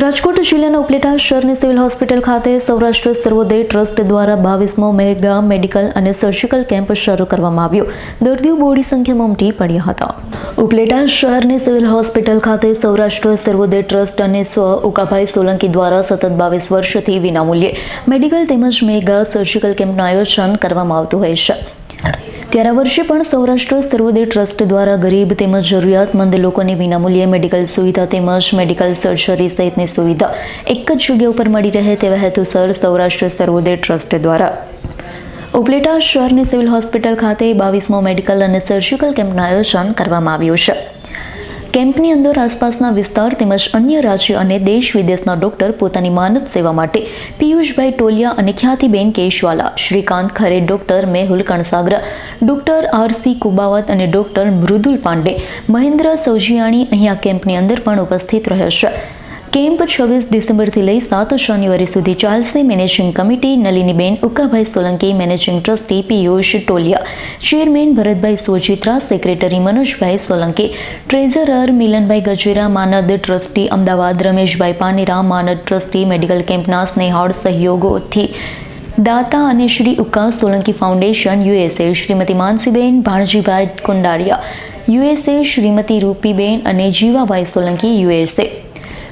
રાજકોટ જિલ્લાના ઉપલેટા શહેરની civil hospital ખાતે સૌરાષ્ટ્ર સર્વોદય ટ્રસ્ટ દ્વારા 22મો મેગા મેડિકલ અને સર્જિકલ કેમ્પ શરૂ કરવામાં આવ્યો। દર્દીઓ બહોળી સંખ્યામાં ઉમટી પડ્યા હતા। ઉપલેટા શહેરની સિવિલ હોસ્પિટલ ખાતે સૌરાષ્ટ્ર સર્વોદય ટ્રસ્ટ અને સ્વ ઉકાભાઈ સોલંકી દ્વારા સતત 22 વર્ષથી વિનામૂલ્યે મેડિકલ તેમજ મેગા સર્જિકલ કેમ્પનું આયોજન કરવામાં આવતું હોય છે। ત્યારે વર્ષે પણ સૌરાષ્ટ્ર સર્વોદય ટ્રસ્ટ દ્વારા ગરીબ તેમજ જરૂરિયાતમંદ લોકોને વિનામૂલ્યે મેડિકલ સુવિધા તેમજ મેડિકલ સર્જરી સહિતની સુવિધા એક જ જગ્યા ઉપર મળી રહે તેવા હેતુસર સૌરાષ્ટ્ર સર્વોદય ટ્રસ્ટ દ્વારા ઉપલેટા શહેરની સિવિલ હોસ્પિટલ ખાતે 22મો મેડિકલ અને સર્જિકલ કેમ્પનું આયોજન કરવામાં આવ્યું છે। કેમ્પની અંદર આસપાસના વિસ્તાર તેમજ અન્ય રાજ્ય અને દેશ વિદેશના ડોક્ટર પોતાની માનદ સેવા માટે પિયુષભાઈ ટોલિયા અને ખ્યાતિબેન કેશવાલા, શ્રીકાંત ખરે, ડોક્ટર મેહુલ કણસાગરા, ડોક્ટર આર.સી. કુબાવત અને ડોક્ટર મૃદુલ પાંડે, મહેન્દ્ર સૌજીયાણી અહીંયા કેમ્પની અંદર પણ ઉપસ્થિત રહેશે। કેમ્પ 26 ડિસેમ્બરથી લઈ 7 જાન્યુઆરી સુધી ચાલશે। Managing committee Naliniben Ukabhai Solanki, managing trustee Piyush Toliya, chairman Bharatbhai Sojitra, secretary Manojbhai Solanki, treasurer Milanbhai Gajera, માનદ ટ્રસ્ટી અમદાવાદ રમેશભાઈ પાનેરા, માનદ ટ્રસ્ટી મેડિકલ કેમ્પના સ્નેહાળ સહયોગોથી દાતા અને Shri Uka Solanki foundation USA, Shrimati Mansiben Bhanjibhai Kundariya USA, Shrimati Rupiben અને જીવાભાઈ સોલંકી USA,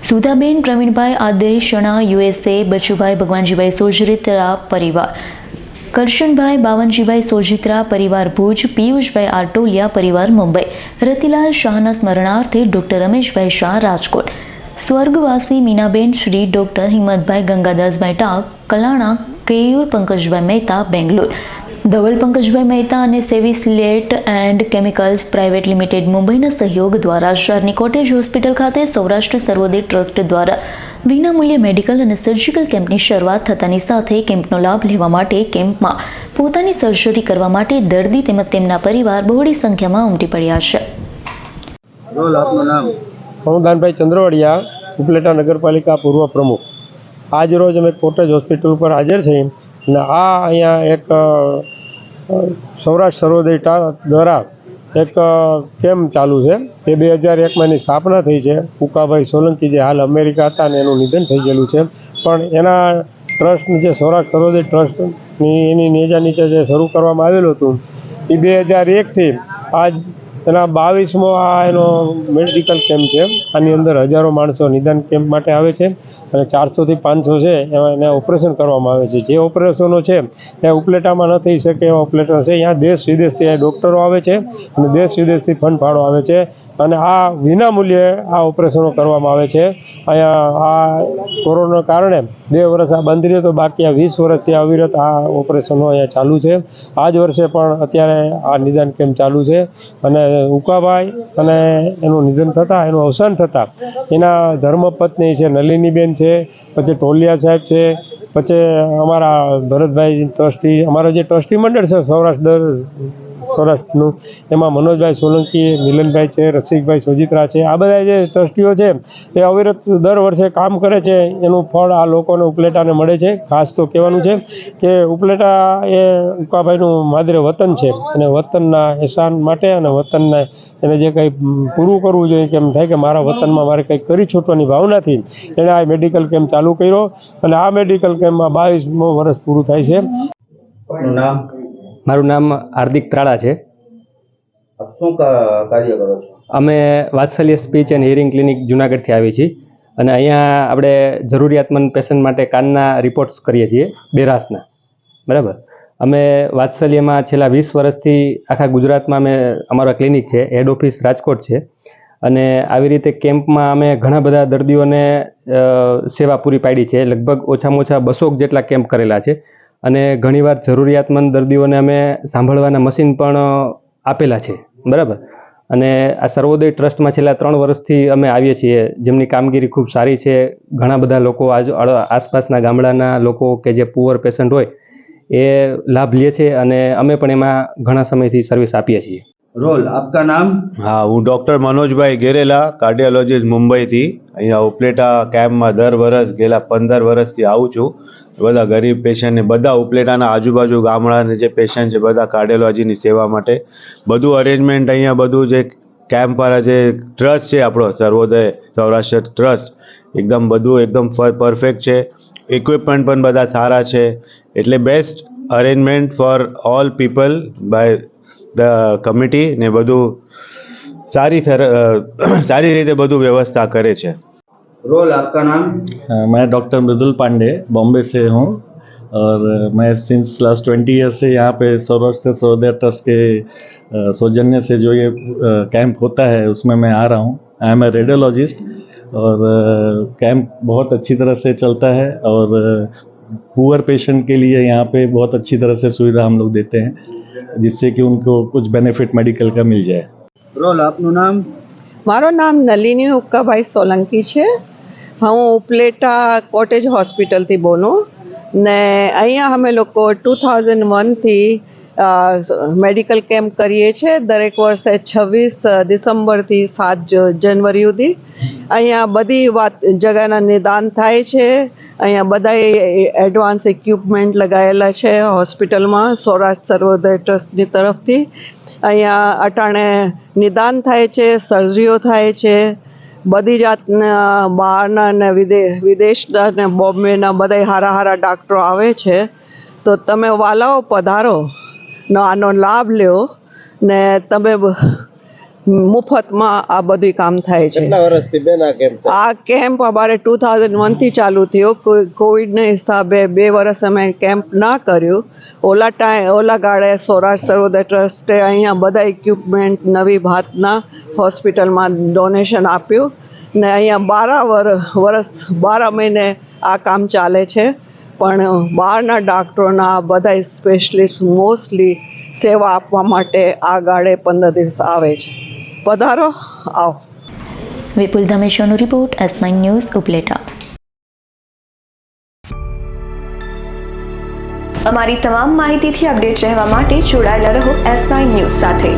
સુધાબેન પ્રવીણભાઈ આદેશણા USA, બચુભાઈ ભગવાનજીભાઈ સોજિત્રા પરિવાર, કરશનભાઈ બાવનજીભાઈ સોજિત્રા પરિવાર ભુજ, પિયુષભાઈ આટોલિયા પરિવાર મુંબઈ, રતિલાલ શાહના સ્મરણાર્થે ડોક્ટર રમેશભાઈ શાહ રાજકોટ, સ્વર્ગવાસી મીનાબેન શ્રી ડોક્ટર હિંમતભાઈ ગંગાદાસભાઈ ટાંક કલાણા, કેયુર પંકજભાઈ મહેતા બેંગ્લોર, ધવલ પંકજભાઈ મહેતા અને સેવિસલેટ એન્ડ કેમિકલ્સ પ્રાઇવેટ લિમિટેડ મુંબઈના સહયોગ દ્વારા શહેરની કોટેજ હોસ્પિટલ ખાતે સૌરાષ્ટ્ર સર્વોદય ટ્રસ્ટ દ્વારા વિનામૂલ્યે મેડિકલ અને સર્જિકલ કેમ્પની શરૂઆત થતાની સાથે કેમ્પનો લાભ લેવા માટે કેમ્પમાં પોતાની સર્જરી કરવા માટે દર્દી તેમજ તેમના પરિવાર બહોળી સંખ્યામાં ઉમટી પડ્યા છે। દાનભાઈ ચંદ્રવડિયા, ઉપલેટા નગરપાલિકા પૂર્વ પ્રમુખ। આજ રોજ અમે કોટેજ હોસ્પિટલ પર હાજર છીએ અને આ અહીંયા એક સૌરાષ્ટ્ર સર્વોદય દ્વારા એક કેમ્પ ચાલુ છે। એ 2001માં એની સ્થાપના થઈ છે। ઉકાભાઈ સોલંકી જે હાલ અમેરિકા હતા અને એનું નિધન થઈ ગયેલું છે, પણ એના ટ્રસ્ટ જે સૌરાષ્ટ્ર સર્વોદય ટ્રસ્ટની એની નેજા નીચે જે શરૂ કરવામાં આવેલું હતું એ 2001થી આજ એના 22મો આ એનો મેડિકલ કેમ્પ છે। આની અંદર હજારો માણસો નિદાન કેમ્પ માટે આવે છે અને 400 થી 500 છે એમાં એને ઓપરેશન કરવામાં આવે છે। જે ઓપરેશનો છે એ ઉપલેટામાં ન થઈ શકે એવા ઓપરેશન છે। અહીંયા દેશ વિદેશથી ડૉક્ટરો આવે છે અને દેશ વિદેશથી ફંડ ફાળો આવે છે અને આ વિનામૂલ્યે આ ઓપરેશનો કરવામાં આવે છે। અહીંયા આ કોરોના કારણે 2 વર્ષ આ બંધ રહ્યો તો બાકી આ 20 વર્ષથી અવિરત આ ઓપરેશનો અહીંયા ચાલુ છે। આ જ વર્ષે પણ અત્યારે આ નિદાન કેમ્પ ચાલુ છે અને ઉકાભાઈ અને એનું નિધન થતાં, એનું અવસાન થતાં એના ધર્મપત્ની છે નલિનીબેન છે, પછી ટોલિયા સાહેબ છે, પછી અમારા ભરતભાઈ ટ્રસ્ટી, અમારા જે ટ્રસ્ટી મંડળ છે સૌરાષ્ટ્રનું, એમાં મનોજભાઈ સોલંકી, મિલનભાઈ છે, રસિકભાઈ સોજિત્રા છે, આ બધા જે ટ્રસ્ટીઓ છે એ અવિરત દર વર્ષે કામ કરે છે। એનું ફળ આ લોકોને ઉપલેટાને મળે છે। ખાસ તો કહેવાનું છે કે ઉપલેટા એ ઉકાભાઈનું માદરે વતન છે અને વતનના એહસાન માટે અને વતનને એને જે કંઈ પૂરું કરવું જોઈએ કે એમ થાય કે મારા વતનમાં મારે કંઈક કરી છૂટવાની ભાવનાથી એણે આ મેડિકલ કેમ્પ ચાલુ કર્યો અને આ મેડિકલ કેમ્પમાં 22મો વર્ષ પૂરું થાય છે। મારું નામ હાર્દિક ત્રાળા છે। શું કાર્ય કરો છો? અમે વાત્સલ્ય સ્પીચ એન્ડ હિયરિંગ ક્લિનિક જુનાગઢથી આવી છીએ અને અહીંયા આપણે જરૂરિયાતમંદ પેશન્ટ માટે કાનના રિપોર્ટ્સ કરીએ છીએ, બેરાસના, બરાબર। અમે વાત્સલ્યમાં છેલ્લા 20 વર્ષથી આખા ગુજરાતમાં અમારા ક્લિનિક છે, હેડ ઓફિસ રાજકોટ છે અને આવી રીતે કેમ્પમાં અમે ઘણા બધા દર્દીઓને સેવા પૂરી પાડી છે। લગભગ ઓછામાં ઓછા 200 જેટલા કેમ્પ કરેલા છે અને ઘણીવાર જરૂરિયાતમંદ દર્દીઓને અમે સાંભળવાના મશીન પણ આપેલા છે, બરાબર। અને આ સર્વોદય ટ્રસ્ટમાં છેલ્લા 3 વર્ષથી અમે આવીએ છીએ, જેમની કામગીરી ખૂબ સારી છે। ઘણા બધા લોકો આસપાસના ગામડાના લોકો કે જે પુઅર પેશન્ટ હોય એ લાભ લે છે અને અમે પણ એમાં ઘણા સમયથી સર્વિસ આપીએ છીએ। રોલ આપકા નામ? हाँ, હું ડૉક્ટર મનોજભાઈ ગેરેલા, કાર્ડિયોલોજીસ્ટ મુંબઈથી અહીંયા ઉપલેટા કેમ્પમાં દર વર્ષ ગયેલા 15 વર્ષથી આવું છું। બધા ગરીબ પેશન્ટને, બધા ઉપલેટાના આજુબાજુ ગામડાના જે પેશન્ટ છે બધા કાર્ડિયોલોજીની સેવા માટે બધું અરેન્જમેન્ટ અહીંયા બધું જે કેમ્પ વાળા જે ટ્રસ્ટ છે આપણો સર્વોદય સૌરાષ્ટ્ર ટ્રસ્ટ એકદમ બધું એકદમ પરફેક્ટ છે. ઇક્વિપમેન્ટ પણ બધા સારા છે. એટલે best arrangement for all people by the committee ને બધું સારી રીતે બધું વ્યવસ્થા કરે છે. रोल आपका नाम? मैं डॉक्टर मृदुल पांडे बॉम्बे से हूँ और मैं सिंस लास्ट 20 ईयर्स से यहाँ पे सौराष्ट्र सर्वोदय ट्रस्ट के सौजन्य से जो ये कैंप होता है उसमें मैं आ रहा हूँ. आई एम ए रेडियोलॉजिस्ट और कैंप बहुत अच्छी तरह से चलता है और पुअर पेशेंट के लिए यहाँ पे बहुत अच्छी तरह से सुविधा हम लोग देते हैं जिससे कि उनको कुछ बेनिफिट मेडिकल का मिल जाए. रोल आपનું નામ? મારું નામ નલિની હુક્કાભાઈ સોલંકી છે. હું ઉપલેટા કોટેજ હોસ્પિટલથી બોલું ને અહીંયા અમે લોકો 2001થી મેડિકલ કેમ્પ કરીએ છીએ દરેક વર્ષે 26 ડિસેમ્બરથી 7 જાન્યુઆરી સુધી. અહીંયા બધી જગાના નિદાન થાય છે. અહીંયા બધાએ એડવાન્સ ઇક્વિપમેન્ટ લગાવેલા છે હોસ્પિટલમાં સૌરાષ્ટ્ર સર્વોદય ટ્રસ્ટની તરફથી. અહીંયા અટાણે નિદાન થાય છે, સર્જરીઓ થાય છે. બધી જાતના બહારના ને વિદેશના ને બોમ્બેના બધા હારા ડાક્ટરો આવે છે. તો તમે વાલાઓ પધારો ને આનો લાભ લ્યો ને તમે મુફતમાં આ બધું કામ થાય છે. કેટલા વર્ષથી બેન આ કેમ્પ? આ કેમ્પ અમારે 2001થી ચાલુ થયો. કોવિડના હિસાબે 2 વર્ષ અમે કેમ્પ ના કર્યું. ઓલા ગાળે સૌરાષ્ટ્ર સર્વોદય ટ્રસ્ટે અહીંયા બધા ઇક્વિપમેન્ટ નવી ભાતના હોસ્પિટલમાં ડોનેશન આપ્યું ને અહીંયા 12 મહિને આ કામ ચાલે છે. પણ બહારના ડાક્ટરોના બધા સ્પેશિયલિસ્ટ મોસ્ટલી સેવા આપવા માટે આ ગાળે 15 દિવસ આવે છે. પધારો, આવો. વિપુલ ધમેશનો રિપોર્ટ, S9 ન્યૂઝ, ઉપલેટા. અમારી તમામ માહિતીથી અપડેટ રહેવા માટે જોડાયેલા રહો S9 ન્યૂઝ સાથે.